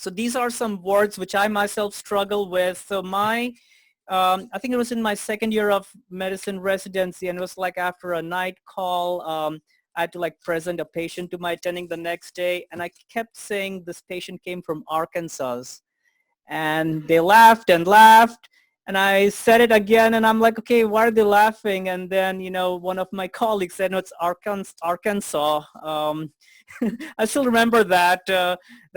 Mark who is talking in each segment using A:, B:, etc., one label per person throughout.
A: So these are some words which I myself struggle with. So I think it was in my second year of medicine residency, and it was like after a night call, I had to like present a patient to my attending the next day, and I kept saying this patient came from Arkansas, and they laughed and laughed, and I said it again, and I'm like, okay, why are they laughing? And then, one of my colleagues said, no, it's Arkansas. I still remember that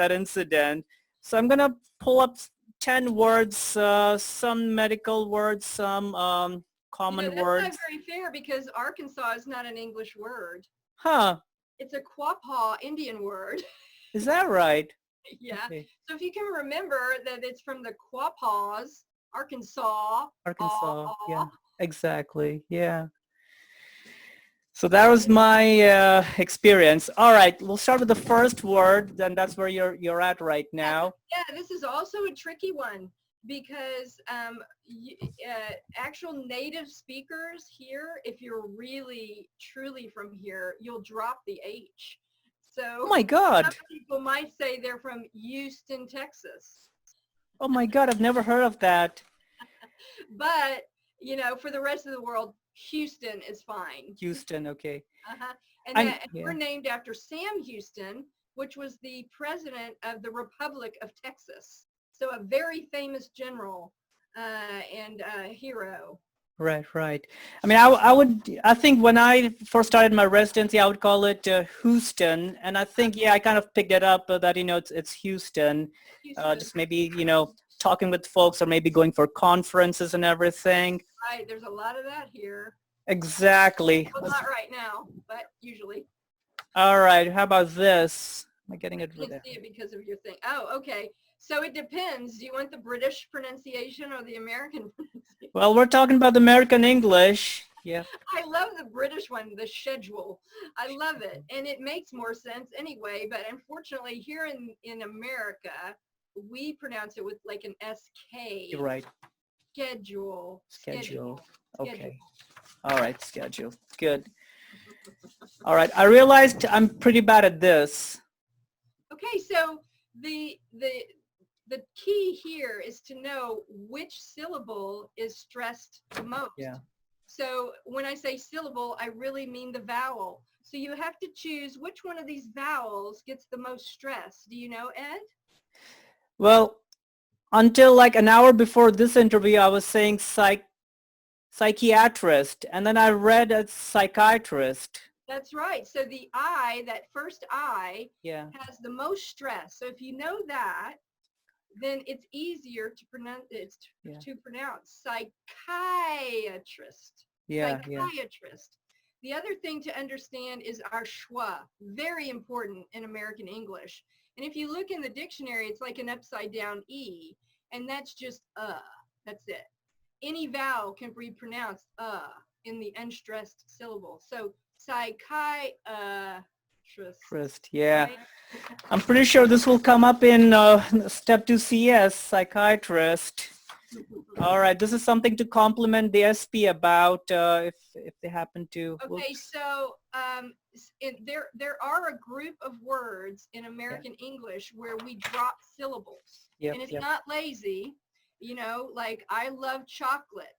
A: incident. So I'm gonna pull up 10 words, some medical words, some common
B: that's
A: words.
B: not very fair because Arkansas is not an English word.
A: Huh.
B: It's a Quapaw Indian word.
A: Is that right?
B: Yeah.
A: Okay.
B: So if you can remember that it's from the Quapaws, Arkansas.
A: Arkansas. Yeah, exactly. Yeah. So that was my experience. All right, we'll start with the first word, then that's where you're at right now.
B: Yeah, this is also a tricky one because actual native speakers here, if you're really truly from here, you'll drop the H. So
A: Oh my God.
B: some people might say they're from Houston, Texas.
A: Oh my God, I've never heard of that.
B: But, for the rest of the world, Houston is fine.
A: Houston, okay.
B: Uh-huh. And we're named after Sam Houston, which was the president of the Republic of Texas. So a very famous general and hero.
A: Right. I mean, I think when I first started my residency, I would call it Houston. And I think, I kind of picked it up that, it's Houston. Just maybe, talking with folks or maybe going for conferences and everything.
B: Right. There's a lot of that here.
A: Exactly.
B: Well, not right now, but usually.
A: All right. How about this? Am I getting it?
B: I can't see it because of your thing. Oh, okay. So it depends. Do you want the British pronunciation or the American pronunciation?
A: Well, we're talking about American English. Yeah.
B: I love the British one, the schedule. I love it. And it makes more sense anyway. But unfortunately, here in America, we pronounce it with like an SK.
A: You're right.
B: Schedule.
A: Okay. All right. Schedule. Good. All right. I realized I'm pretty bad at this.
B: Okay. So the key here is to know which syllable is stressed the most.
A: Yeah.
B: So when I say syllable, I really mean the vowel. So you have to choose which one of these vowels gets the most stress. Do you know, Ed?
A: Well, until like an hour before this interview, I was saying psychiatrist, and then I read as psychiatrist.
B: That's right. So the I, that first I,
A: Yeah.
B: has the most stress. So if you know that, then it's easier to pronounce to pronounce psychiatrist.
A: Yeah.
B: Psychiatrist. The other thing to understand is our schwa, very important in American English. And if you look in the dictionary, it's like an upside down E, and that's just that's it. Any vowel can be pronounced in the unstressed syllable. So psychiatrist.
A: Yeah.
B: Right?
A: I'm pretty sure this will come up in step 2 CS, psychiatrist. All right, this is something to compliment the SP about if they happen to.
B: Okay,
A: Whoops.
B: so there are a group of words in American English where we drop syllables. And it's not lazy, like I love chocolate,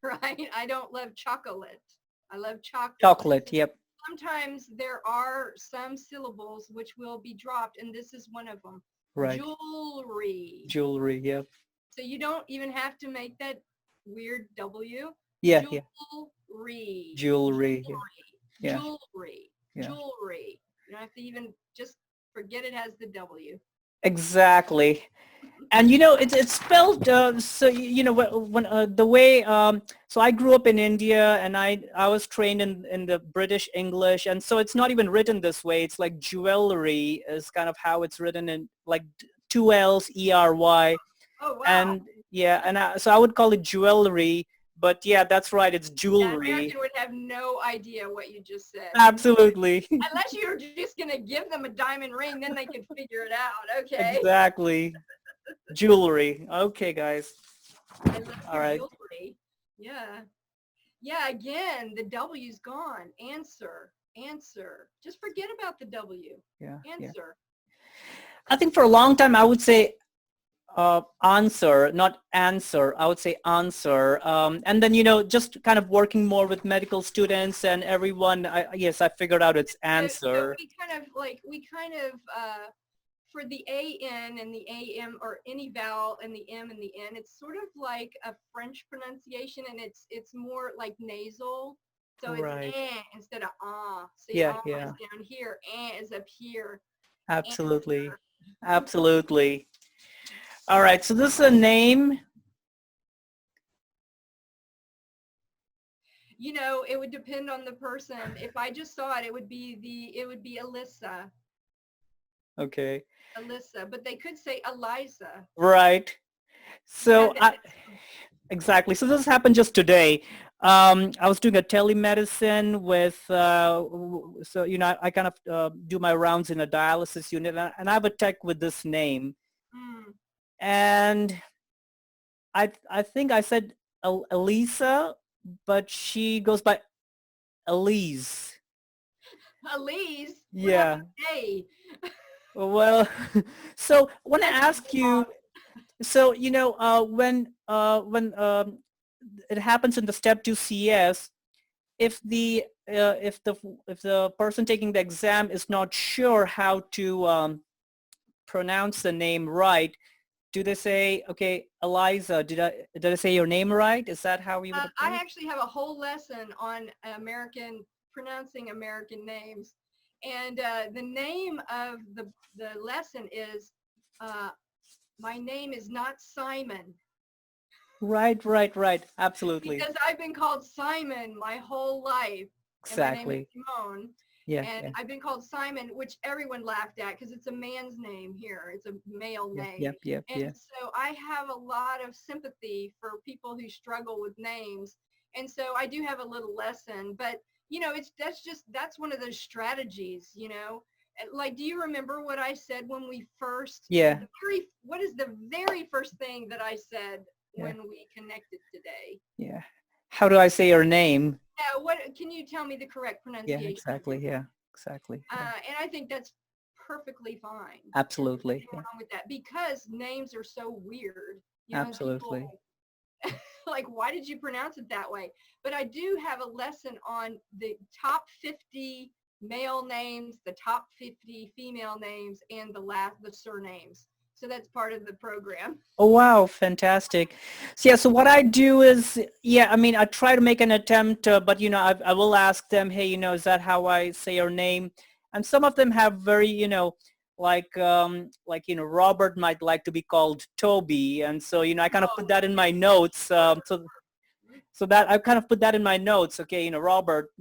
B: right? I don't love chocolate. I love chocolate.
A: Chocolate, yep.
B: Sometimes there are some syllables which will be dropped, and this is one of them.
A: Right.
B: Jewelry,
A: yep.
B: So you don't even have to make that weird W.
A: Yeah,
B: Jewelry.
A: Jewelry. Yeah.
B: Jewelry. Jewelry. You don't have to even just forget it has the W.
A: Exactly. And it's spelled so when the way so I grew up in India, and I was trained in the British English, and so it's not even written this way. It's like jewelry is kind of how it's written, in like 2 L's ERY.
B: Oh wow.
A: And so I would call it jewelry, but yeah, that's right, it's jewelry.
B: American would have no idea what you just said.
A: Absolutely.
B: Unless you're just going to give them a diamond ring, then they can figure it out. Okay.
A: Exactly. Jewelry. Okay, guys.
B: I love
A: all right.
B: Jewelry. Yeah. Yeah, again, the W's gone. Answer. Just forget about the W.
A: Yeah.
B: Answer.
A: I think for a long time I would say answer, not answer. I would say answer. And then, just kind of working more with medical students and everyone, yes, I figured out it's
B: So
A: answer.
B: we kind of for the AN and the AM or any vowel and the M and the N, it's sort of like a French pronunciation, and it's more like nasal. So it's
A: Right.
B: instead of ah. See,
A: Yeah,
B: ah is
A: yeah,
B: down here, is up here.
A: absolutely.
B: Answer.
A: Absolutely. All right, so this is a name.
B: It would depend on the person. If I just saw it, it would be Alyssa.
A: Okay.
B: Alyssa, but they could say Eliza.
A: Right.
B: Yeah,
A: So exactly. So this happened just today. I was doing a telemedicine with, so, I kind of do my rounds in a dialysis unit, and I have a tech with this name. And I think I said Elisa, but she goes by Elise.
B: Elise? What
A: Yeah.
B: happened today?
A: Well, so I want to ask you, so, when it happens in the step 2 CS, if the person taking the exam is not sure how to pronounce the name right, do they say, okay, Eliza, did I say your name right? Is that how you would
B: I
A: approach?
B: actually have a whole lesson on pronouncing American names. And the name of the lesson is, my name is not Simon.
A: Right, right, right. Absolutely.
B: Because I've been called Simon my whole life. And my name is
A: Exactly.
B: Simone.
A: Yeah,
B: And
A: yeah,
B: I've been called Simon, which everyone laughed at because it's a man's name here. It's a male
A: yeah,
B: name.
A: yep, yep,
B: And
A: yeah.
B: so I have a lot of sympathy for people who struggle with names. And so I do have a little lesson, but that's one of those strategies. Like, do you remember what I said when we first,
A: Yeah,
B: what is the very first thing that I said
A: yeah,
B: when we connected today?
A: yeah. How do I say your name?
B: Yeah, what can you tell me the correct
A: Yeah,
B: pronunciation?
A: exactly. Yeah, exactly. Yeah.
B: And I think that's perfectly fine.
A: Absolutely.
B: Nothing
A: Yeah,
B: wrong with that because names are so weird. And people
A: absolutely.
B: like, why did you pronounce it that way? But I do have a lesson on the top 50 male names, the top 50 female names, and the surnames. So that's part of the program.
A: Oh, wow, fantastic. So yeah, so what I do is, yeah, I mean, I try to make an attempt, but I will ask them, hey, is that how I say your name? And some of them have very, Robert might like to be called Toby, and so I kind of put that in my notes. So that I kind of put that in my notes. Okay, Robert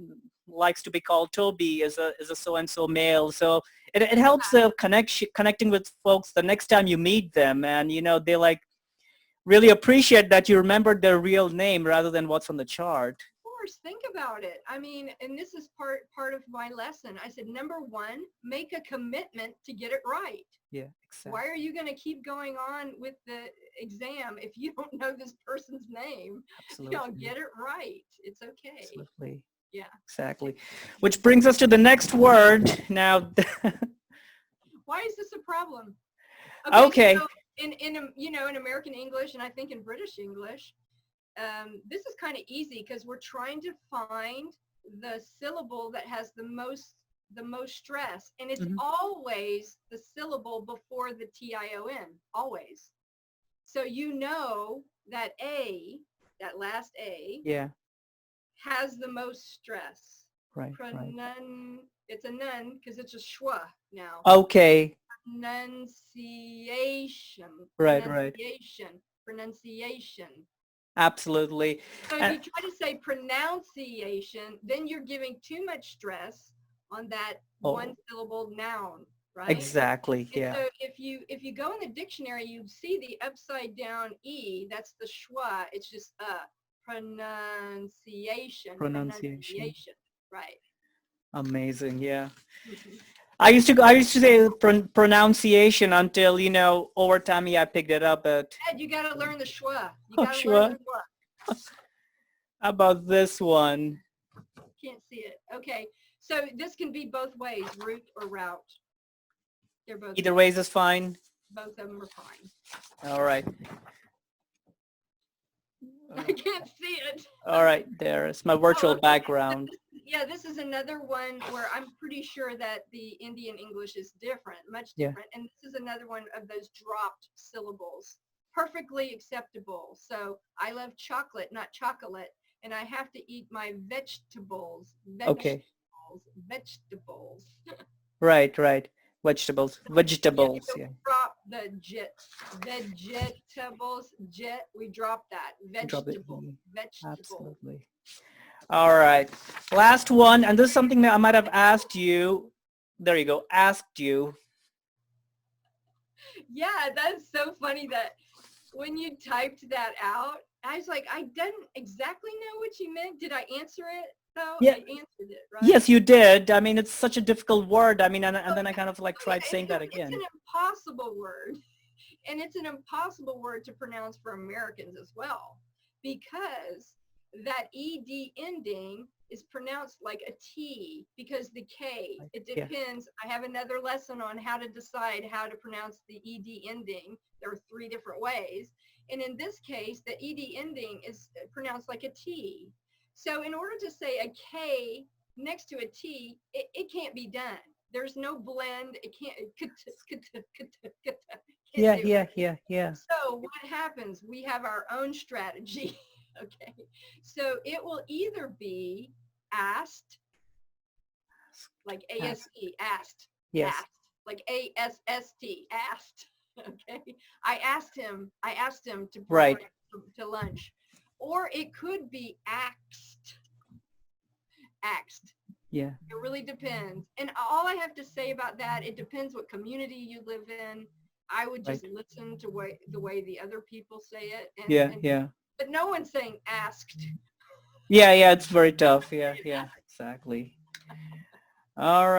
A: likes to be called Toby, is a so and so male. So it helps connecting with folks the next time you meet them, and they like really appreciate that you remembered their real name rather than what's on the chart.
B: Course, think about it. I mean, and this is part of my lesson. I said, number one, make a commitment to get it right.
A: Yeah, exactly.
B: Why are you going to keep going on with the exam if you don't know this person's name?
A: Absolutely.
B: Get it right. It's okay.
A: Absolutely.
B: Yeah.
A: Exactly. Which brings us to the next word now.
B: Why is this a problem?
A: Okay.
B: So in American English, and I think in British English, this is kind of easy because we're trying to find the syllable that has the most stress, and it's always the syllable before the TION, always. So that that last A,
A: Yeah,
B: has the most stress.
A: right.
B: It's a nun because it's a schwa now.
A: Okay.
B: Pronunciation.
A: Right.
B: Pronunciation.
A: Absolutely.
B: So if you try to say pronunciation, then you're giving too much stress on that one syllable noun, right?
A: Exactly.
B: And
A: Yeah.
B: so if you go in the dictionary, you see the upside down E, that's the schwa. It's just pronunciation. Right.
A: Amazing. Yeah. I used to say pronunciation until, over time, I picked it up. But
B: Ed, you got to learn the schwa. You
A: oh,
B: got to learn the
A: sure.
B: schwa.
A: How about this one?
B: Can't see it. Okay. So this can be both ways, root or route. They're both
A: Either ways is fine.
B: both of them are fine.
A: All right.
B: I can't see it.
A: All right, there's my virtual background.
B: Yeah, this is another one where I'm pretty sure that the Indian English is different, much different. And this is another one of those dropped syllables. Perfectly acceptable. So I love chocolate, not chocolate. And I have to eat my vegetables.
A: Okay.
B: Vegetables.
A: Right. Vegetables.
B: Yeah.
A: Yeah.
B: Drop the vegetables. We drop that. Vegetable.
A: Absolutely. All right. Last one, and this is something that I might have asked you. There you go. Asked you.
B: Yeah, that's so funny that when you typed that out, I was like, I didn't exactly know what you meant. Did I answer it though?
A: Yeah.
B: I answered it, right?
A: Yes, you did. I mean, it's such a difficult word. I mean, and then I kind of like tried saying that again.
B: It's an impossible word. And it's an impossible word to pronounce for Americans as well, because that ED ending is pronounced like a T because the K, it depends. I have another lesson on how to decide how to pronounce the ED ending. There are 3 different ways. And in this case, the ED ending is pronounced like a T. So in order to say a K next to a T, it can't be done. There's no blend. It can't.
A: Yeah.
B: So what happens? We have our own strategy. Okay. So it will either be asked, like A-S-E, asked.
A: Yes.
B: Asked, like A-S-S-T, asked. Okay. I asked him to bring to lunch. Or it could be axed. Axed.
A: Yeah.
B: It really depends. And all I have to say about that, it depends what community you live in. I would just listen to the way the other people say it. And, but no one's saying asked.
A: Yeah, it's very tough. Yeah, exactly. All right.